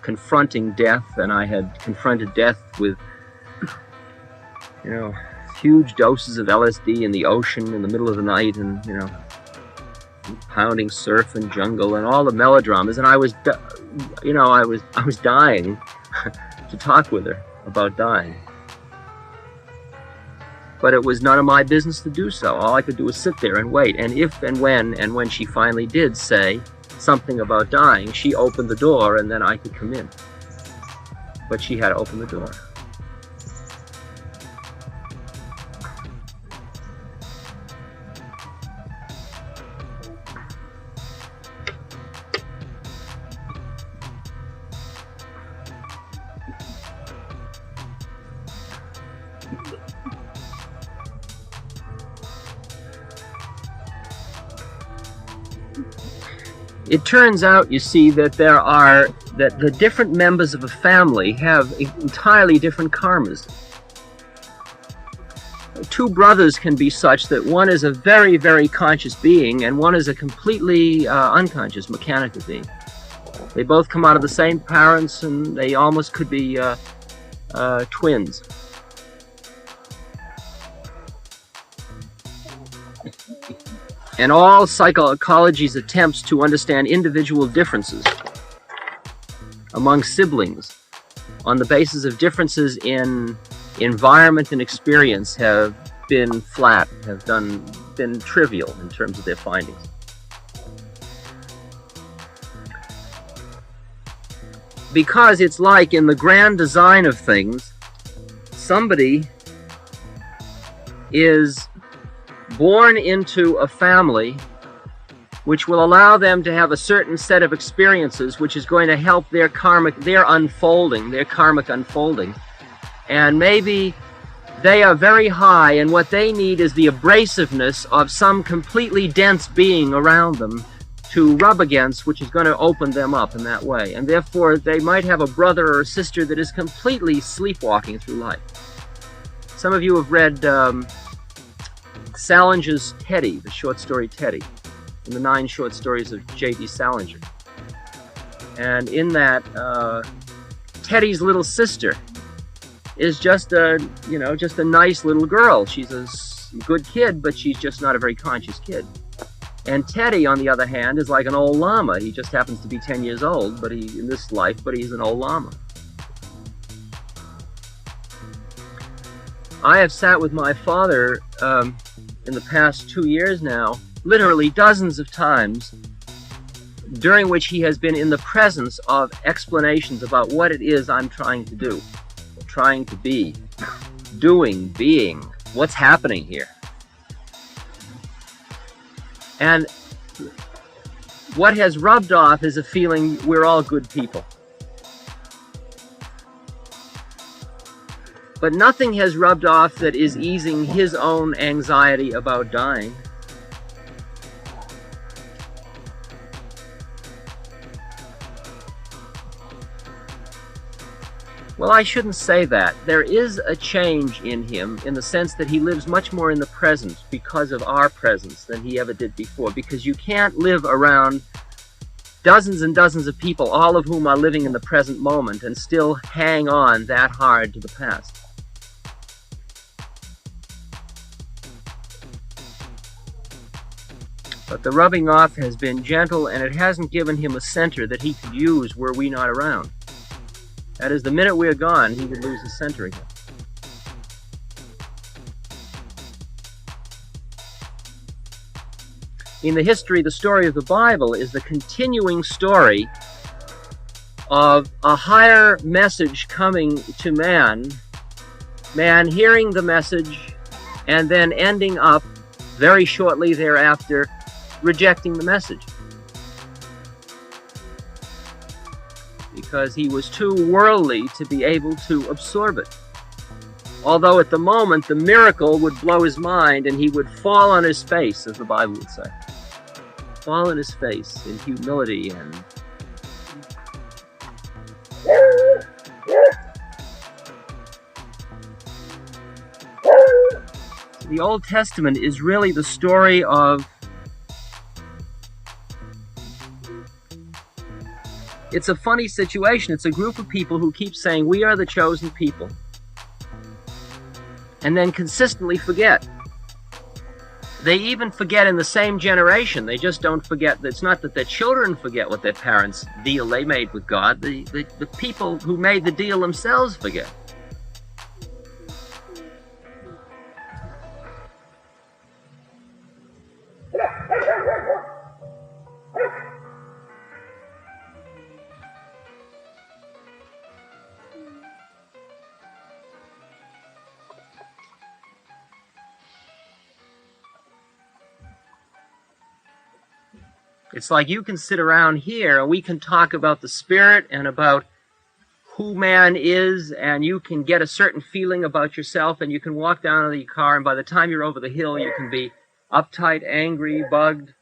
confronting death, and I had confronted death with, you know, huge doses of LSD in the ocean in the middle of the night, and, you know, pounding surf and jungle and all the melodramas, and I was, you know, I was dying to talk with her about dying. But it was none of my business to do so. All I could do was sit there and wait. And if and when she finally did say something about dying, she opened the door and then I could come in. But she had to open the door. It turns out, you see, that that the different members of a family have entirely different karmas. Two brothers can be such that one is a very, very conscious being and one is a completely unconscious, mechanical being. They both come out of the same parents and they almost could be twins. And all psychology's attempts to understand individual differences among siblings on the basis of differences in environment and experience have been flat, have been trivial in terms of their findings. Because it's like in the grand design of things, somebody is born into a family which will allow them to have a certain set of experiences which is going to help their karmic unfolding. And maybe they are very high and what they need is the abrasiveness of some completely dense being around them to rub against, which is going to open them up in that way. And therefore they might have a brother or a sister that is completely sleepwalking through life. Some of you have read Salinger's Teddy, the short story Teddy, in the 9 short stories of J.D. Salinger. And in that, Teddy's little sister is just a nice little girl. She's a good kid, but she's just not a very conscious kid. And Teddy, on the other hand, is like an old llama. He just happens to be 10 years old, but he's an old llama. I have sat with my father in the past 2 years now, literally dozens of times, during which he has been in the presence of explanations about what it is I'm trying to do, trying to be, doing, being, what's happening here. And what has rubbed off is a feeling we're all good people. But nothing has rubbed off that is easing his own anxiety about dying. Well, I shouldn't say that. There is a change in him in the sense that he lives much more in the present because of our presence than he ever did before. Because you can't live around dozens and dozens of people, all of whom are living in the present moment, and still hang on that hard to the past. But the rubbing off has been gentle, and it hasn't given him a center that he could use were we not around. That is, the minute we're gone, he would lose his center again. In the history, the story of the Bible is the continuing story of a higher message coming to man, man hearing the message, and then ending up very shortly thereafter rejecting the message because he was too worldly to be able to absorb it. Although at the moment the miracle would blow his mind and he would fall on his face, as the Bible would say. Fall on his face in humility and the Old Testament is really the story of It's a funny situation. It's a group of people who keep saying, we are the chosen people, and then consistently forget. They even forget in the same generation. They just don't forget. It's not that their children forget what their parents' deal they made with God. The people who made the deal themselves forget. It's like you can sit around here and we can talk about the spirit and about who man is, and you can get a certain feeling about yourself, and you can walk down to your car, and by the time you're over the hill you can be uptight, angry, bugged,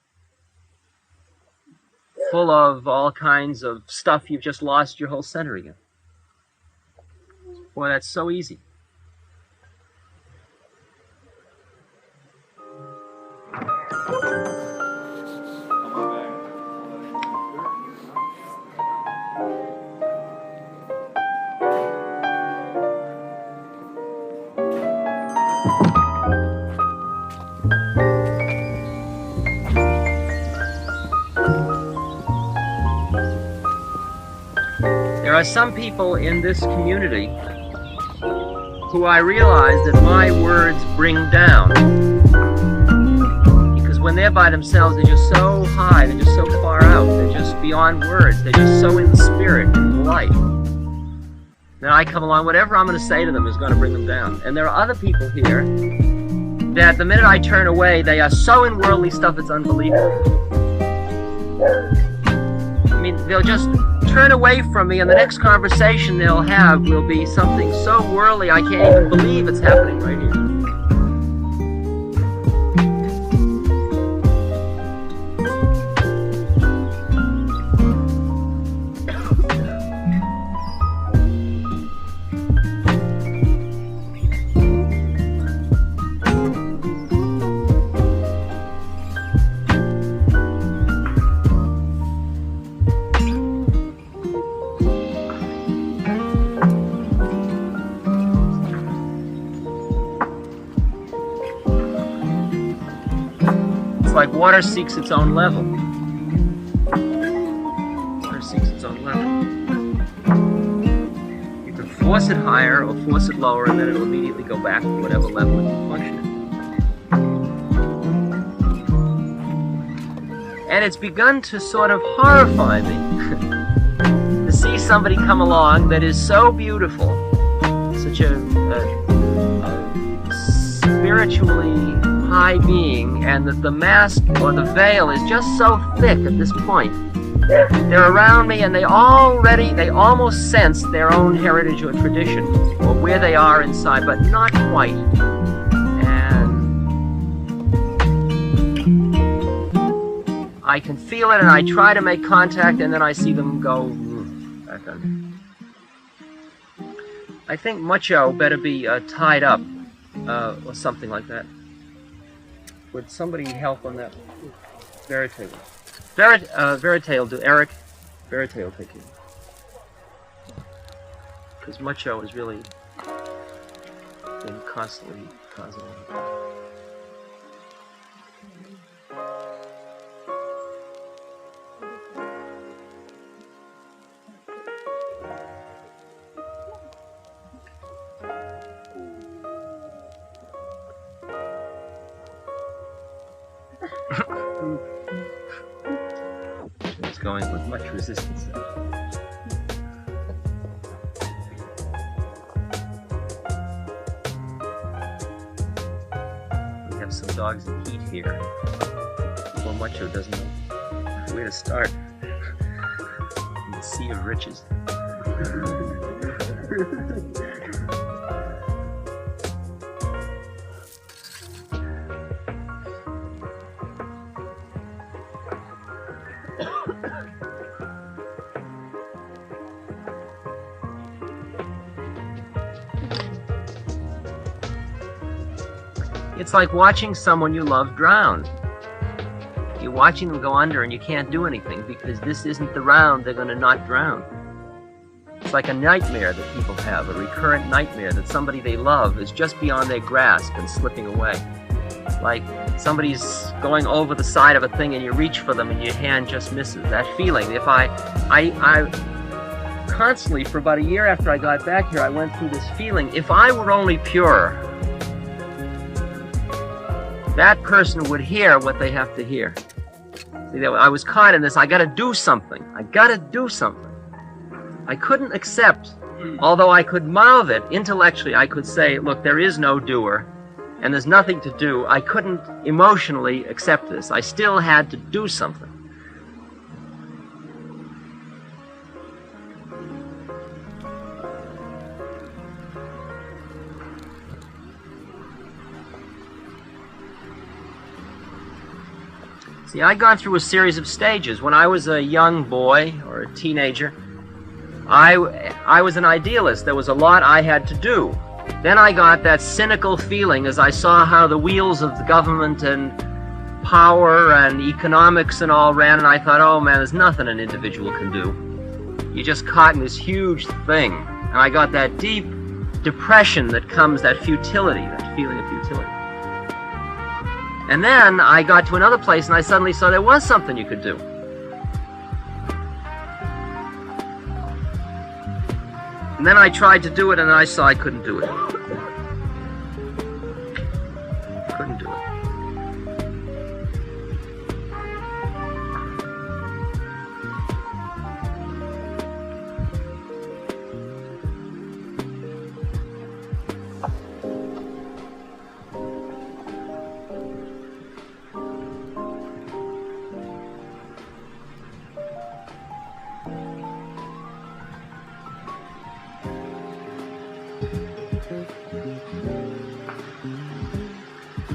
full of all kinds of stuff. You've just lost your whole center again. Boy, that's so easy. There are some people in this community who I realize that my words bring down, because when they're by themselves they're just so high, they're just so far out, they're just beyond words, they're just so in the spirit, in the light. Then I come along, whatever I'm going to say to them is going to bring them down. And there are other people here that the minute I turn away, they are so in worldly stuff it's unbelievable. I mean, they'll just turn away from me, and the next conversation they'll have will be something so worldly I can't even believe it's happening right here. It's like water seeks its own level. Water seeks its own level. You can force it higher or force it lower, and then it'll immediately go back to whatever level it's functioning. And it's begun to sort of horrify me to see somebody come along that is so beautiful, such a spiritually high being, and that the mask or the veil is just so thick at this point. They're around me and they almost sense their own heritage or tradition, or where they are inside, but not quite. And I can feel it, and I try to make contact, and then I see them go back on. I think Mucho better be tied up or something like that. Would somebody help on that? Verite will do. Eric, Verite will take it. Because Mucho has really been constantly causing it. It's going with much resistance. We have some dogs in heat here. Well, Mucho doesn't know where to start in the sea of riches. It's like watching someone you love drown. You're watching them go under and you can't do anything because this isn't the round they're going to not drown. It's like a nightmare that people have, a recurrent nightmare that somebody they love is just beyond their grasp and slipping away. Like somebody's going over the side of a thing and you reach for them and your hand just misses. That feeling. If I constantly, for about a year after I got back here, I went through this feeling, if I were only pure, that person would hear what they have to hear. See, I was caught in this, I gotta do something. I gotta do something. I couldn't accept, although I could mouth it intellectually, I could say, look, there is no doer, and there's nothing to do. I couldn't emotionally accept this. I still had to do something. See, I'd gone through a series of stages. When I was a young boy or a teenager, I was an idealist. There was a lot I had to do. Then I got that cynical feeling as I saw how the wheels of the government and power and economics and all ran, and I thought, oh man, there's nothing an individual can do. You're just caught in this huge thing. And I got that deep depression that comes, that futility, that feeling of futility. And then I got to another place and I suddenly saw there was something you could do. And then I tried to do it and I saw I couldn't do it. Couldn't do it.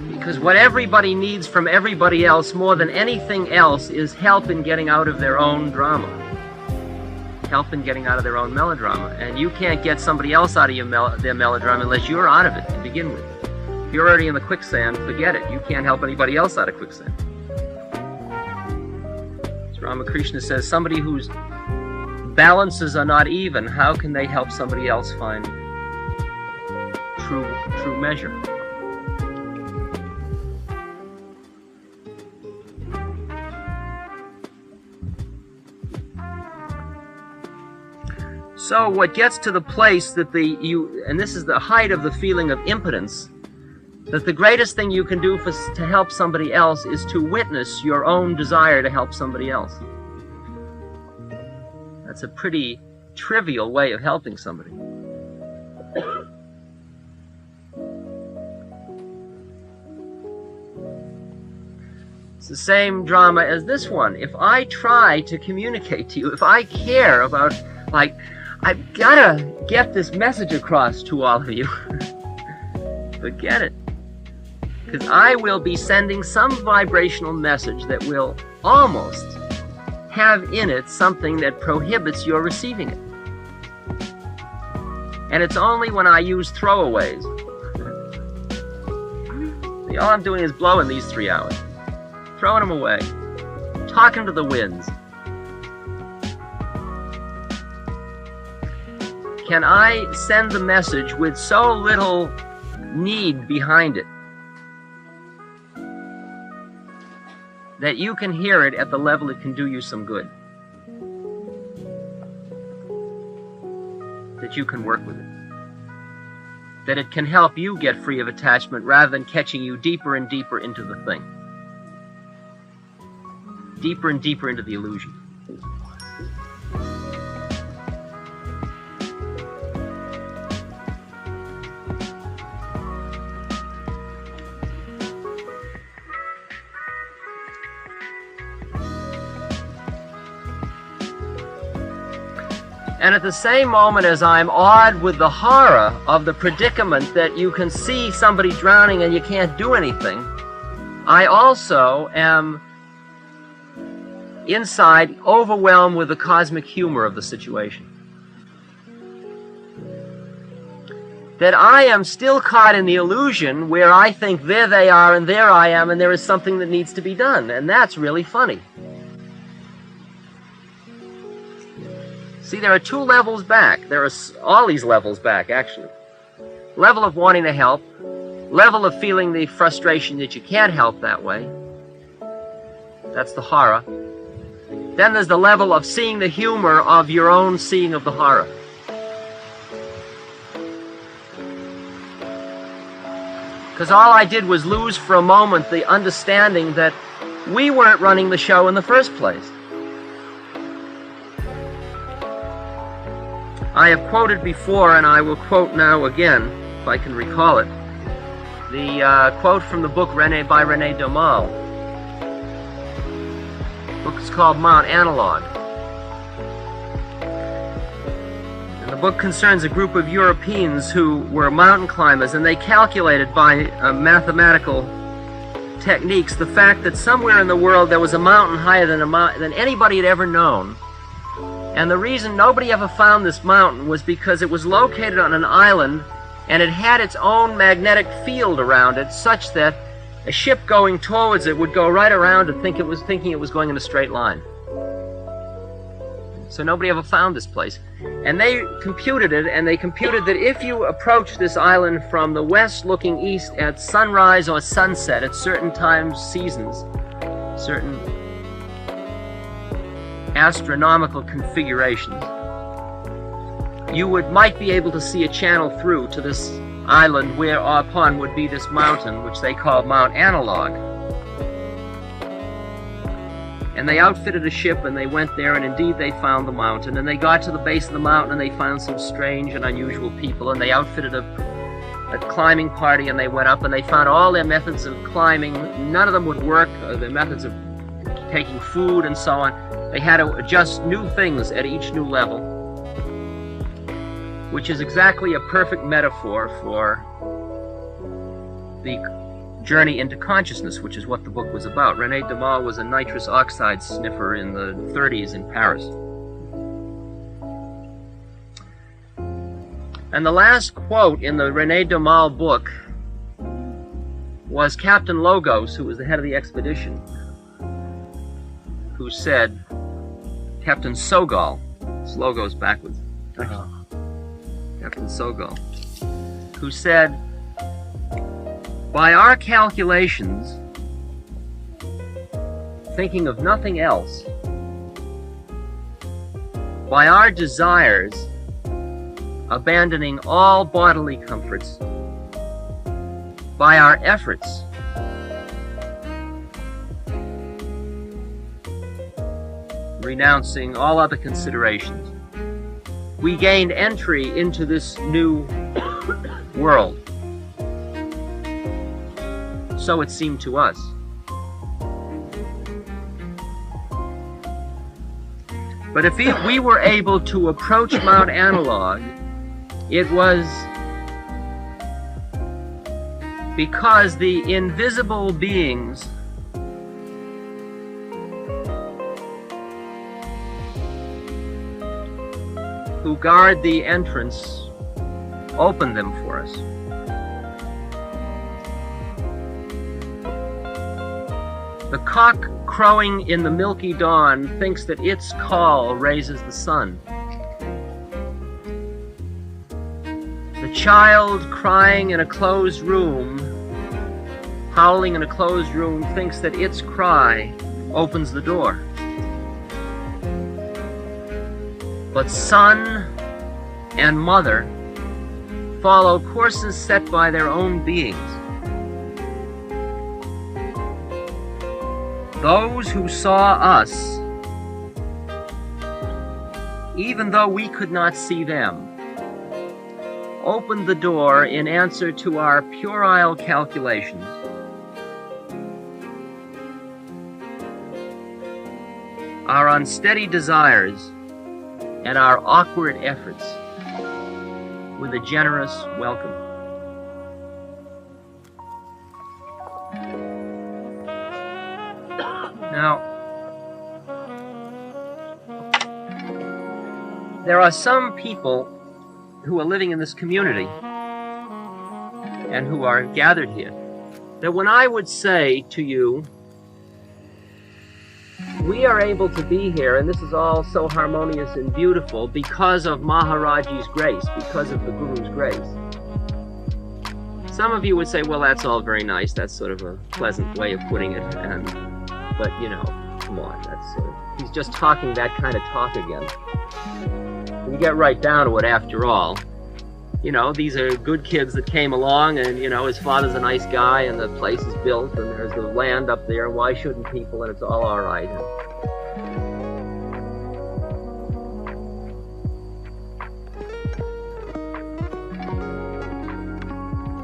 Because what everybody needs from everybody else more than anything else is help in getting out of their own drama. Help in getting out of their own melodrama. And you can't get somebody else out of their melodrama unless you're out of it to begin with. If you're already in the quicksand, forget it. You can't help anybody else out of quicksand. As Ramakrishna says, somebody whose balances are not even, how can they help somebody else find true measure? So what gets to the place that and this is the height of the feeling of impotence, that the greatest thing you can do to help somebody else is to witness your own desire to help somebody else. That's a pretty trivial way of helping somebody. It's the same drama as this one. If I try to communicate to you, if I care about, like, I've got to get this message across to all of you. Forget it. Because I will be sending some vibrational message that will almost have in it something that prohibits your receiving it. And it's only when I use throwaways. See, all I'm doing is blowing these 3 hours. Throwing them away. Talking to the winds. Can I send the message with so little need behind it that you can hear it at the level it can do you some good? That you can work with it. That it can help you get free of attachment rather than catching you deeper and deeper into the thing. Deeper and deeper into the illusion. And at the same moment as I'm awed with the horror of the predicament that you can see somebody drowning and you can't do anything, I also am inside overwhelmed with the cosmic humor of the situation. that I am still caught in the illusion where I think there they are and there I am and there is something that needs to be done. And that's really funny. See, there are two levels back. There are all these levels back, actually. Level of wanting to help. Level of feeling the frustration that you can't help that way. That's the horror. Then there's the level of seeing the humor of your own seeing of the horror. Because all I did was lose for a moment the understanding that we weren't running the show in the first place. I have quoted before, and I will quote now again, if I can recall it, the quote from the book by René Daumal. The book is called Mount Analog. And the book concerns a group of Europeans who were mountain climbers, and they calculated by mathematical techniques the fact that somewhere in the world there was a mountain higher than anybody had ever known. And the reason nobody ever found this mountain was because it was located on an island and it had its own magnetic field around it, such that a ship going towards it would go right around and thinking it was going in a straight line. So nobody ever found this place. And they computed it, and they computed that if you approach this island from the west looking east at sunrise or sunset at certain times, seasons, certain astronomical configurations, you might be able to see a channel through to this island whereupon would be this mountain, which they call Mount Analog. And they outfitted a ship and they went there, and indeed they found the mountain, and they got to the base of the mountain and they found some strange and unusual people, and they outfitted a climbing party, and they went up and they found all their methods of climbing. None of them would work, their methods of taking food and so on. They had to adjust new things at each new level, which is exactly a perfect metaphor for the journey into consciousness, which is what the book was about. René Daumal was a nitrous oxide sniffer in the 30s in Paris. And the last quote in the René Daumal book was Captain Logos, who was the head of the expedition, who said, Captain Sogol, it's Logos backwards, Captain Sogol, who said, by our calculations, thinking of nothing else, by our desires, abandoning all bodily comforts, by our efforts, renouncing all other considerations, we gained entry into this new world. So it seemed to us. But if we were able to approach Mount Analog, it was because the invisible beings who guard the entrance opened them for us. The cock crowing in the milky dawn thinks that its call raises the sun. The child crying in a closed room, howling in a closed room, thinks that its cry opens the door. But son and mother follow courses set by their own beings. Those who saw us, even though we could not see them, opened the door in answer to our puerile calculations. Our unsteady desires and our awkward efforts with a generous welcome. Now, there are some people who are living in this community and who are gathered here, that when I would say to you, we are able to be here, and this is all so harmonious and beautiful because of Maharaji's grace, because of the Guru's grace. Some of you would say, well, that's all very nice, that's sort of a pleasant way of putting it, but you know, come on, that's he's just talking that kind of talk again. When you get right down to it, after all, you know, these are good kids that came along, and you know, his father's a nice guy, and the place is built, and there's the land up there, why shouldn't people, and it's all right.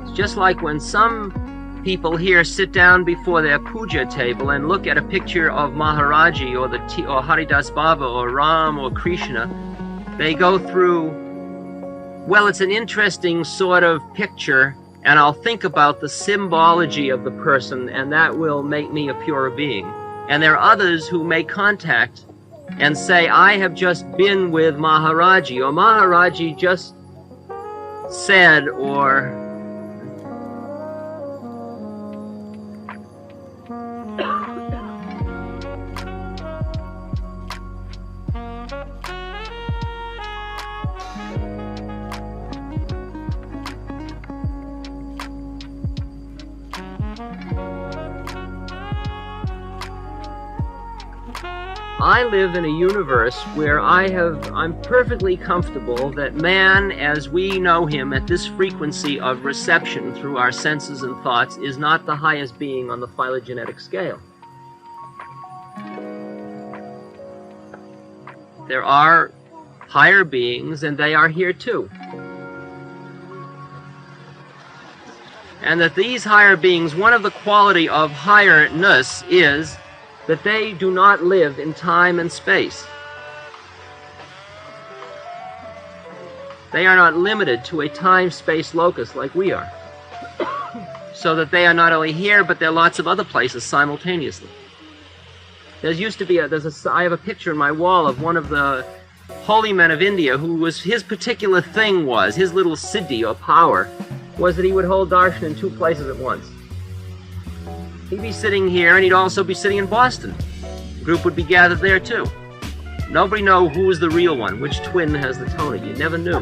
It's just like when some people here sit down before their puja table and look at a picture of Maharaji or or Haridas Baba or Ram or Krishna. They go through, well, it's an interesting sort of picture, and I'll think about the symbology of the person, and that will make me a pure being. And there are others who make contact and say, I have just been with Maharaji, or Maharaji just said, or I live in a universe where I'm perfectly comfortable that man, as we know him at this frequency of reception through our senses and thoughts, is not the highest being on the phylogenetic scale. There are higher beings, and they are here too. And that these higher beings, one of the quality of higherness is that they do not live in time and space. They are not limited to a time-space locus like we are. So that they are not only here, but there are lots of other places simultaneously. There used to be I have a picture on my wall of one of the holy men of India his particular thing was, his little siddhi or power, was that he would hold darshan in two places at once. He'd be sitting here, and he'd also be sitting in Boston. The group would be gathered there, too. Nobody knew who was the real one, which twin has the Tony. You never knew. You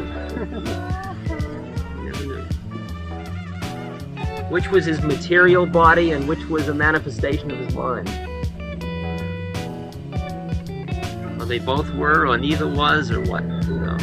never knew. Which was his material body, and which was a manifestation of his mind. Or they both were, or neither was, or what? Who knows?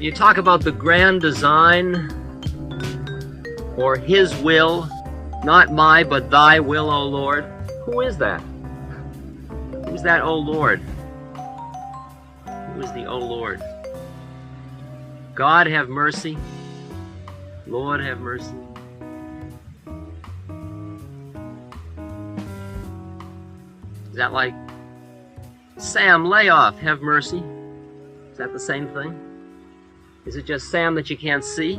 You talk about the grand design, or his will, not my, but thy will, O Lord. Who is that? Who's that, O Lord? Who is the O Lord? God have mercy. Lord have mercy. Is that like, Sam, lay off, have mercy? Is that the same thing? Is it just Sam that you can't see?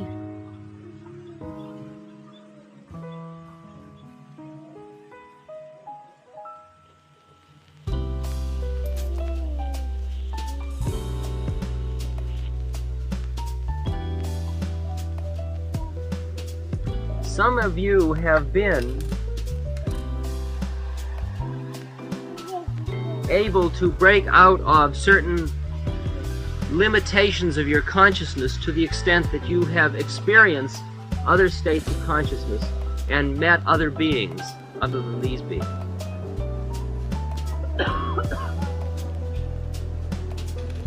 Some of you have been able to break out of certain limitations of your consciousness to the extent that you have experienced other states of consciousness and met other beings other than these beings.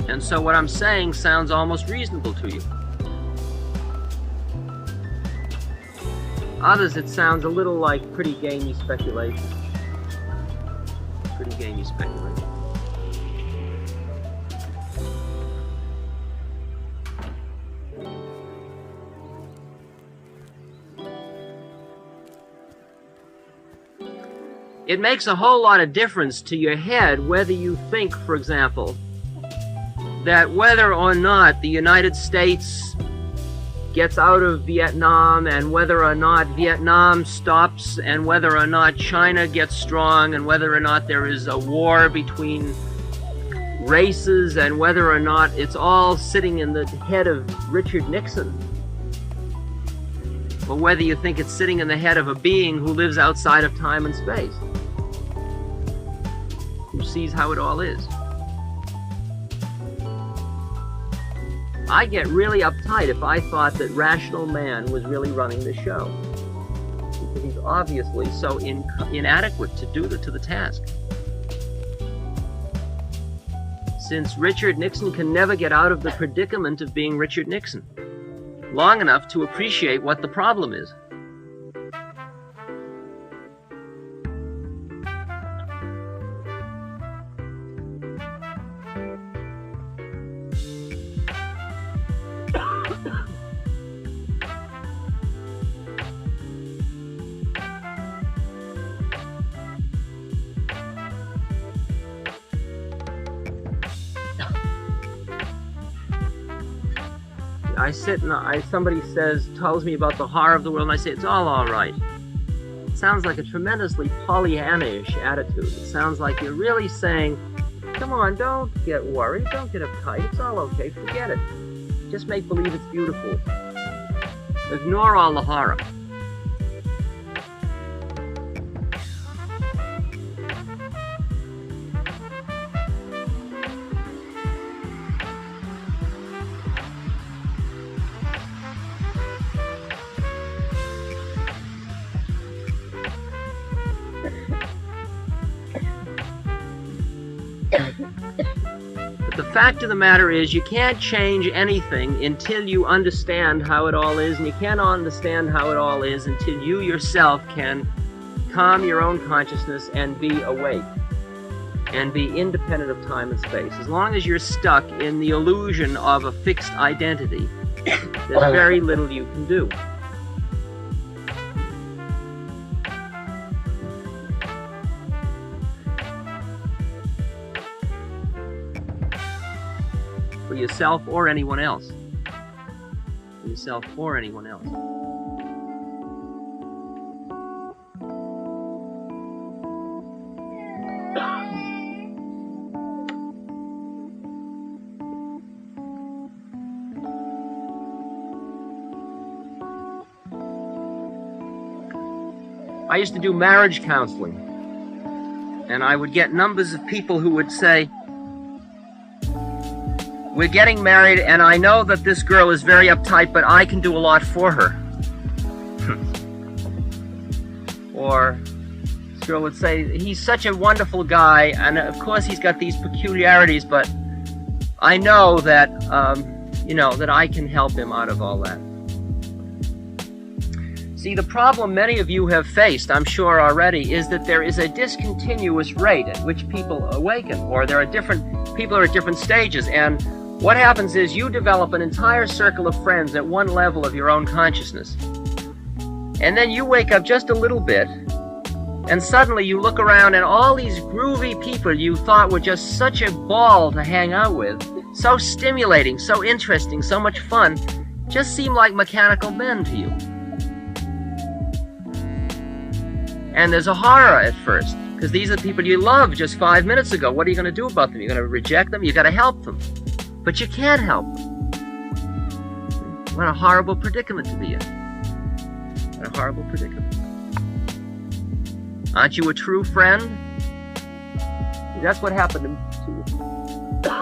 And so what I'm saying sounds almost reasonable to you. Others, it sounds a little like pretty gamey speculation. Pretty the game you speculate. It makes a whole lot of difference to your head whether you think, for example, that whether or not the United States gets out of Vietnam, and whether or not Vietnam stops, and whether or not China gets strong, and whether or not there is a war between races, and whether or not it's all sitting in the head of Richard Nixon, or whether you think it's sitting in the head of a being who lives outside of time and space, who sees how it all is. I get really uptight if I thought that rational man was really running the show, because he's obviously so inadequate to do to the task. Since Richard Nixon can never get out of the predicament of being Richard Nixon long enough to appreciate what the problem is. I sit and somebody tells me about the horror of the world, and I say, it's all right. It sounds like a tremendously Pollyanna-ish attitude. It sounds like you're really saying, come on, don't get worried, don't get uptight, it's all okay, forget it. Just make believe it's beautiful. Ignore all the horror. But the fact of the matter is, you can't change anything until you understand how it all is, and you can't understand how it all is until you yourself can calm your own consciousness and be awake and be independent of time and space. As long as you're stuck in the illusion of a fixed identity, there's very little you can do. For yourself or anyone else. For yourself or anyone else. I used to do marriage counseling, and I would get numbers of people who would say, we're getting married, and I know that this girl is very uptight, but I can do a lot for her. Or this girl would say, he's such a wonderful guy, and of course he's got these peculiarities, but I know that, that I can help him out of all that. See, the problem many of you have faced, I'm sure already, is that there is a discontinuous rate at which people awaken, or there are people are at different stages, and what happens is you develop an entire circle of friends at one level of your own consciousness. And then you wake up just a little bit, and suddenly you look around and all these groovy people you thought were just such a ball to hang out with, so stimulating, so interesting, so much fun, just seem like mechanical men to you. And there's a horror at first, because these are the people you loved just 5 minutes ago. What are you going to do about them? You're going to reject them? You've got to help them. But you can't help them. What a horrible predicament to be in. What a horrible predicament. Aren't you a true friend? That's what happened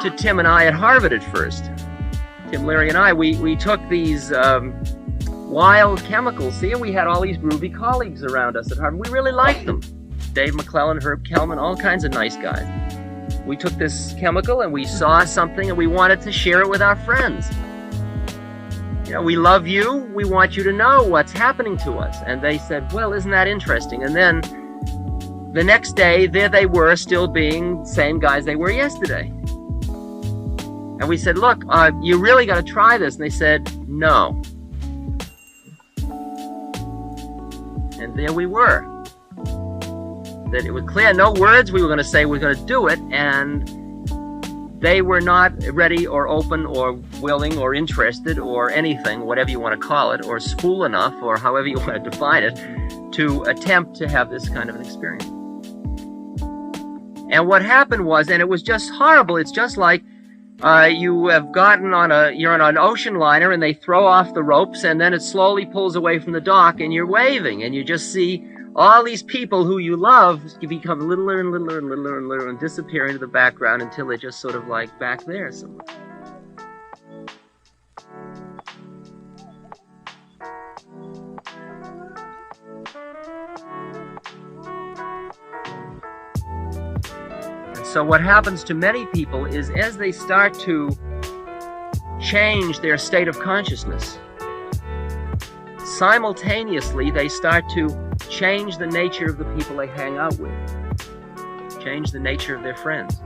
to Tim and I at Harvard at first. Tim, Larry, and I, we took these wild chemicals. See, and we had all these groovy colleagues around us at Harvard. We really liked them. Dave McClellan, Herb Kelman, all kinds of nice guys. We took this chemical and we saw something and we wanted to share it with our friends. We love you, we want you to know what's happening to us. And they said, well, isn't that interesting? And then the next day, there they were, still being the same guys they were yesterday. And we said, look, you really got to try this. And they said, no. And there we were. That it was clear, no words, we were going to say we're going to do it, and they were not ready or open or willing or interested or anything, whatever you want to call it, or fool enough, or however you want to define it, to attempt to have this kind of an experience. And what happened was, and it was just horrible, it's just like you have gotten you're on an ocean liner and they throw off the ropes and then it slowly pulls away from the dock and you're waving and you just see all these people who you love become littler and littler and littler and littler and disappear into the background until they're just sort of like back there somewhere. And so what happens to many people is as they start to change their state of consciousness, simultaneously they start to change the nature of the people they hang out with, change the nature of their friends.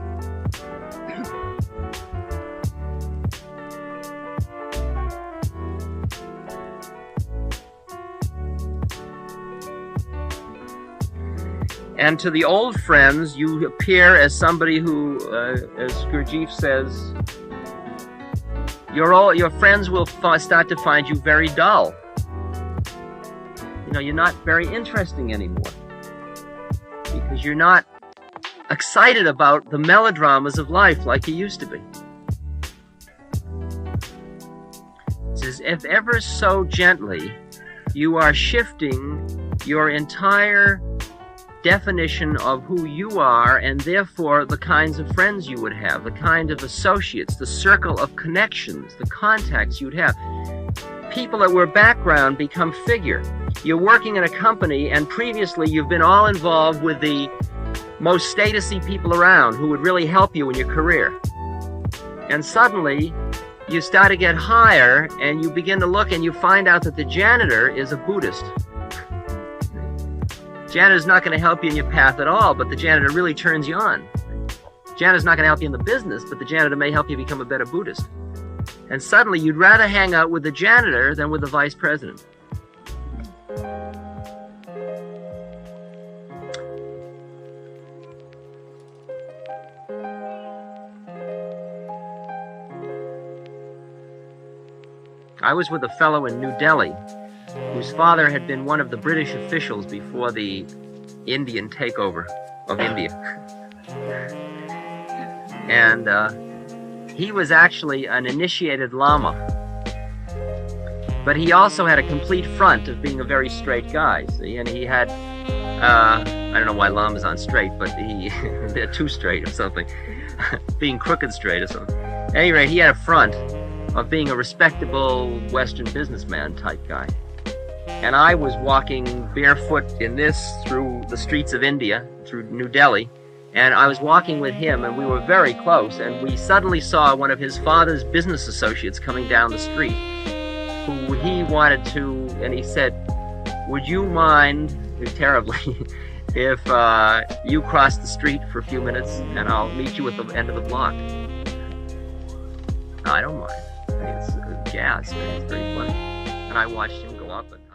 And to the old friends, you appear as somebody who, as Gurdjieff says, your friends will start to find you very dull. You know, you're not very interesting anymore because you're not excited about the melodramas of life like you used to be. It says, if ever so gently, you are shifting your entire definition of who you are and therefore the kinds of friends you would have, the kind of associates, the circle of connections, the contacts you'd have. People that were background become figure. You're working in a company and previously you've been all involved with the most statusy people around who would really help you in your career. And suddenly you start to get higher and you begin to look and you find out that the janitor is a Buddhist. Janitor's not going to help you in your path at all, but the janitor really turns you on. Janitor's not going to help you in the business, but the janitor may help you become a better Buddhist. And suddenly you'd rather hang out with the janitor than with the vice president. I was with a fellow in New Delhi whose father had been one of the British officials before the Indian takeover of India. And he was actually an initiated Lama. But he also had a complete front of being a very straight guy. See? And he had, I don't know why Lamas aren't straight, but they're too straight or something. Being crooked straight or something. At any rate, he had a front of being a respectable Western businessman type guy. And I was walking barefoot in this through the streets of India, through New Delhi, and I was walking with him and we were very close and we suddenly saw one of his father's business associates coming down the street who he wanted to, and he said, would you mind, terribly, if you cross the street for a few minutes and I'll meet you at the end of the block? No, I don't mind. It's gas, it's very funny. And I watched him go up and